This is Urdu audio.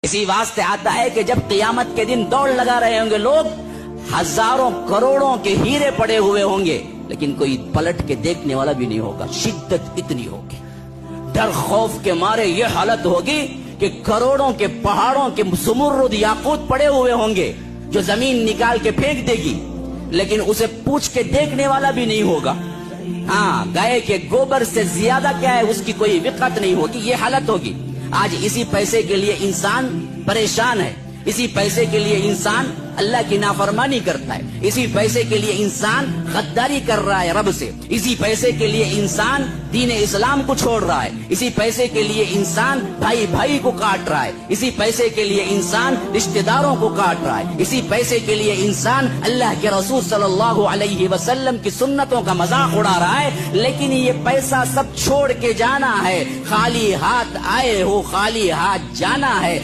اسی واسطے آتا ہے کہ جب قیامت کے دن دوڑ لگا رہے ہوں گے لوگ، ہزاروں کروڑوں کے ہیرے پڑے ہوئے ہوں گے، لیکن کوئی پلٹ کے دیکھنے والا بھی نہیں ہوگا، شدت اتنی ہوگی، ڈر خوف کے مارے یہ حالت ہوگی کہ کروڑوں کے پہاڑوں کے زمرد یاقوت پڑے ہوئے ہوں گے جو زمین نکال کے پھینک دے گی، لیکن اسے پوچھ کے دیکھنے والا بھی نہیں ہوگا۔ ہاں، گائے کے گوبر سے زیادہ کیا ہے، اس کی کوئی وقت نہیں ہوگی، یہ حالت ہوگی۔ آج اسی پیسے کے لیے انسان پریشان ہے، اسی پیسے کے لیے انسان اللہ کی نافرمانی کرتا ہے، اسی پیسے کے لیے انسان غداری کر رہا ہے رب سے، اسی پیسے کے لیے انسان دین اسلام کو چھوڑ رہا ہے، اسی پیسے کے لیے انسان بھائی بھائی کو کاٹ رہا ہے، اسی پیسے کے لیے انسان رشتہ داروں کو کاٹ رہا ہے، اسی پیسے کے لیے انسان اللہ کے رسول صلی اللہ علیہ وسلم کی سنتوں کا مذاق اڑا رہا ہے۔ لیکن یہ پیسہ سب چھوڑ کے جانا ہے، خالی ہاتھ آئے ہو خالی ہاتھ جانا ہے۔